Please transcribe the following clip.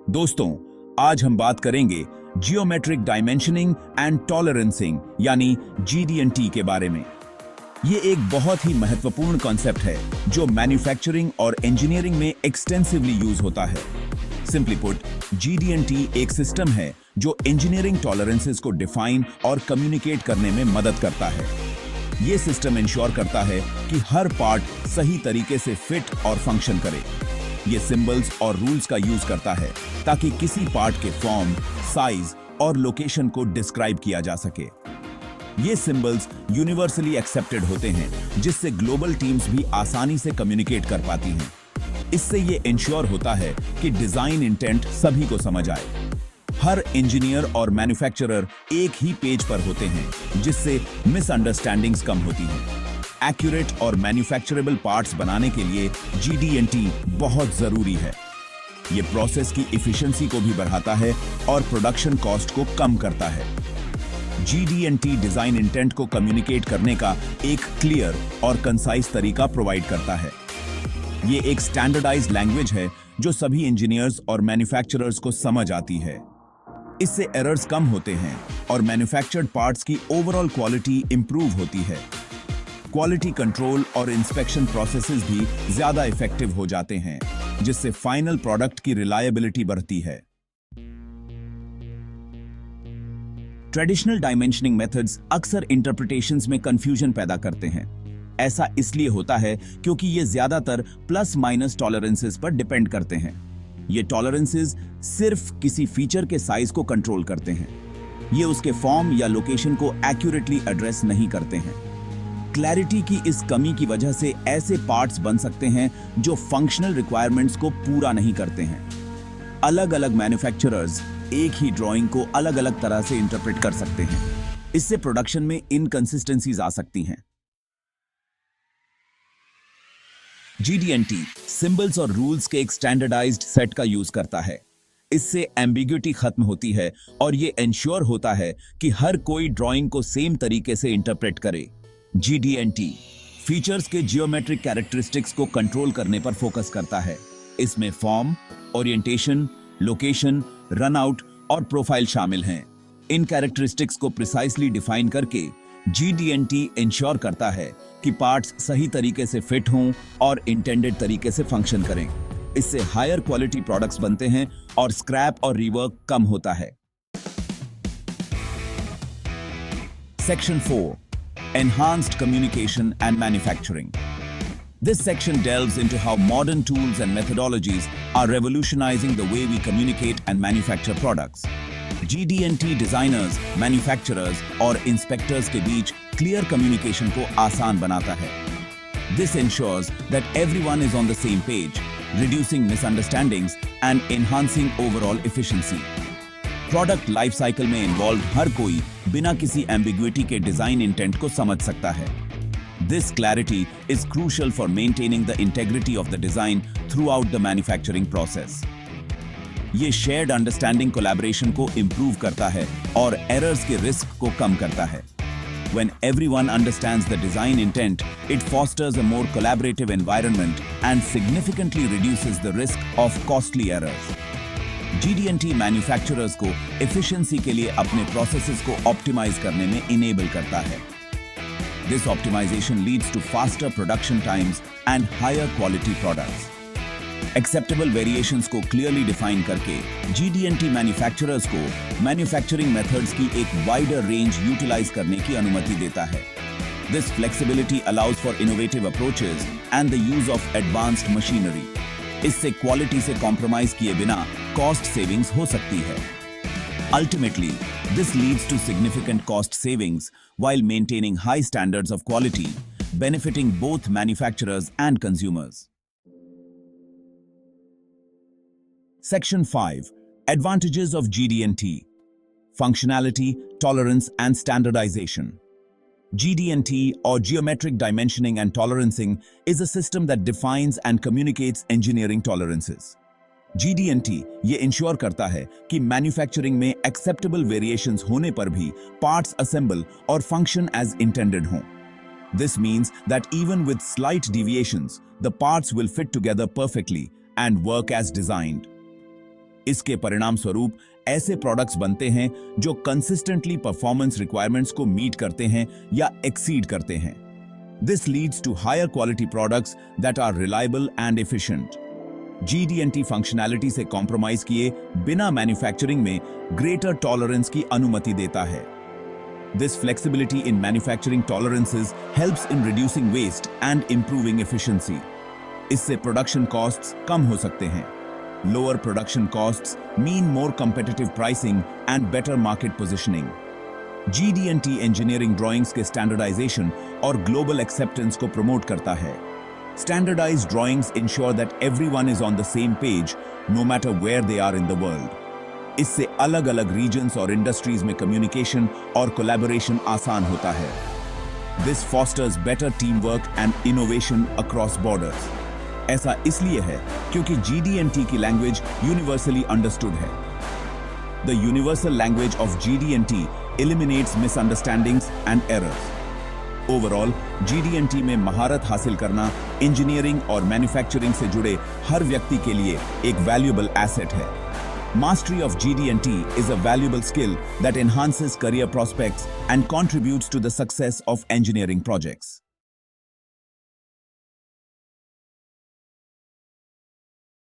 दोस्तों, आज हम बात करेंगे जियोमेट्रिक डायमेंशनिंग एंड टॉलरेंसिंग यानी GD&T के बारे में। ये एक बहुत ही महत्वपूर्ण कॉन्सेप्ट है जो मैन्युफैक्चरिंग और इंजीनियरिंग में एक्सटेंसिवली यूज होता है। सिंपली पुट, GD&T एक सिस्टम है जो इंजीनियरिंग टॉलरेंसेस को डिफाइन और कम्युनिकेट करने में मदद करता है। ये सिस्टम इंश्योर करता है कि हर पार्ट सही तरीके से फिट और फंक्शन करे। ये सिंबल्स और रूल्स का यूज करता है ताकि किसी पार्ट के फॉर्म, साइज और लोकेशन को डिस्क्राइब किया जा सके। ये सिंबल्स यूनिवर्सली एक्सेप्टेड होते हैं, जिससे ग्लोबल टीम्स भी आसानी से कम्युनिकेट कर पाती हैं। इससे ये इंश्योर होता है कि डिजाइन इंटेंट सभी को समझ आए। हर इंजीनियर और मैन्युफैक्चरर एक ही पेज पर होते हैं, जिससे मिसअंडरस्टैंडिंग्स कम होती हैं। एक्यूरेट और मैन्युफैक्चरेबल पार्ट्स बनाने के लिए GD&T बहुत जरूरी है। ये प्रोसेस की एफिशिएंसी को भी बढ़ाता है और प्रोडक्शन कॉस्ट को कम करता है। GD&T डिजाइन इंटेंट को कम्युनिकेट करने का एक क्लियर और कंसाइज तरीका प्रोवाइड करता है। ये एक स्टैंडर्डाइज्ड लैंग्वेज है जो सभी इंजीनियर्स और मैन्युफैक्चरर्स को समझ आती है। इससे एरर्स कम होते हैं और मैन्युफैक्चर्ड पार्ट्स की ओवरऑल क्वालिटी इंप्रूव होती है। क्वालिटी कंट्रोल और इंस्पेक्शन प्रोसेसेस भी ज्यादा इफेक्टिव हो जाते हैं, जिससे फाइनल प्रोडक्ट की रिलायबिलिटी बढ़ती है। ट्रेडिशनल डायमेंशनिंग मेथड्स अक्सर इंटरप्रिटेशंस में कंफ्यूजन पैदा करते हैं। ऐसा इसलिए होता है क्योंकि ये ज्यादातर प्लस माइनस टॉलरेंसेस पर डिपेंड करते हैं। ये टॉलरेंसेस सिर्फ किसी फीचर के साइज को कंट्रोल करते हैं। ये उसके फॉर्म या लोकेशन को एक्यूरेटली एड्रेस नहीं करते हैं। क्लैरिटी की इस कमी की वजह से ऐसे पार्ट्स बन सकते हैं जो फंक्शनल रिक्वायरमेंट्स को पूरा नहीं करते हैं। अलग-अलग मैन्युफैक्चरर्स एक ही ड्राइंग को अलग-अलग तरह से इंटरप्रेट कर सकते हैं। इससे प्रोडक्शन में इनकंसिस्टेंसीज आ सकती हैं। GD&T सिंबल्स और रूल्स के एक स्टैंडर्डाइज्ड सेट का यूज करता है। इससे एम्बिग्युइटी खत्म होती है और ये इंश्योर होता है कि हर कोई ड्राइंग को सेम तरीके से इंटरप्रेट करे। GD&T फीचर्स के जियोमेट्रिक कैरेक्टरिस्टिक्स को कंट्रोल करने पर फोकस करता है। इसमें फॉर्म, ओरिएंटेशन, लोकेशन, रनआउट और प्रोफाइल शामिल हैं। इन कैरेक्टरिस्टिक्स को प्रिसाइसली डिफाइन करके GD&T इंश्योर करता है कि पार्ट्स सही तरीके से फिट हों और इंटेंडेड तरीके से फंक्शन करें। इससे हायर क्वालिटी प्रोडक्ट्स बनते हैं और स्क्रैप और रीवर्क कम होता है। Section 4, Enhanced Communication and Manufacturing. This section delves into how modern tools and methodologies are revolutionizing the way we communicate and manufacture products. GD&T designers, manufacturers और inspectors के बीच clear communication को आसान बनाता है। This ensures that everyone is on the same page, reducing misunderstandings and enhancing overall efficiency. Product life cycle में involve हर कोई बिना किसी एम्बिग्युइटी के डिजाइन इंटेंट को समझ सकता है। This clarity is crucial for maintaining the integrity of the design through out the manufacturing process. ये शेयर्ड अंडरस्टैंडिंग कोलैबोरेशन को इंप्रूव करता है और एरर्स के रिस्क को कम करता है। When everyone understands the design intent, it fosters a more collaborative environment and significantly reduces the risk of costly errors. GD&T manufacturers को एफिशिएंसी के लिए अपने प्रोसेसेस को ऑप्टिमाइज करने में इनेबल करता है। This optimization leads to faster production times and higher quality products. Acceptable variations को clearly define करके GD&T मैन्युफैक्चरर्स को मैन्युफैक्चरिंग मेथड्स की एक वाइडर रेंज यूटिलाइज करने की अनुमति देता है। This flexibility allows for innovative approaches and the use of advanced machinery. इससे क्वालिटी से कॉम्प्रोमाइज किए बिना कॉस्ट सेविंग्स हो सकती है। Ultimately, this leads to significant cost savings while maintaining high standards of quality, benefiting both manufacturers and consumers. Section 5, Advantages of GD&T. Functionality, tolerance and standardization. GD&T or Geometric Dimensioning and Tolerancing is a system that defines and communicates engineering tolerances. GD&T ये ensure करता है कि manufacturing में acceptable variations होने पर भी parts assemble और function as intended हों। This means that even with slight deviations, the parts will fit together perfectly and work as designed. इसके परिणाम स्वरूप ऐसे प्रोडक्ट्स बनते हैं जो कंसिस्टेंटली परफॉर्मेंस रिक्वायरमेंट्स को मीट करते हैं या एक्सीड करते हैं। This leads to higher quality products that are reliable and efficient. GD&T functionality से कॉम्प्रोमाइज किए बिना मैन्युफैक्चरिंग में ग्रेटर टॉलरेंस की अनुमति देता है। This flexibility in manufacturing tolerances helps in reducing waste and improving efficiency. इससे production costs कम हो सकते हैं। Lower production costs mean more competitive pricing and better market positioning. GD&T engineering drawings के standardization और global acceptance को promote करता है। Standardized drawings ensure that everyone is on the same page, no matter where they are in the world. इससे अलग अलग regions और industries में कम्युनिकेशन और कोलैबोरेशन आसान होता है। This fosters better team work and innovation across borders. ऐसा इसलिए है क्योंकि GD&T की लैंग्वेज यूनिवर्सली अंडरस्टूड है। The universal language of GD&T eliminates misunderstandings and errors. Overall GD&T में महारत हासिल करना इंजीनियरिंग और मैन्युफैक्चरिंग से जुड़े हर व्यक्ति के लिए एक वैल्यूएबल एसेट है। Mastery of GD&T is a valuable skill that enhances career prospects and contributes to the success of engineering projects.